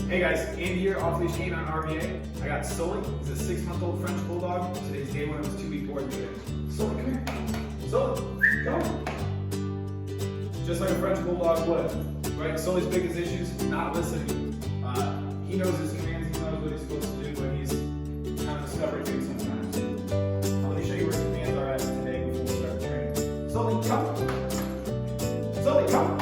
Hey guys, Andy here, off-leash canine on RVA. I got Sully. He's a 6-month-old French Bulldog. Today's day one of his 2-week board today. Sully, come here. Sully, come on. Just like a French Bulldog would, right? Sully's biggest issues, not listening. He knows his commands, he knows what he's supposed to do, but he's kind of a stubborn thing sometimes. Let me show you where his commands are at today before we start training. Sully, come. Sully, come.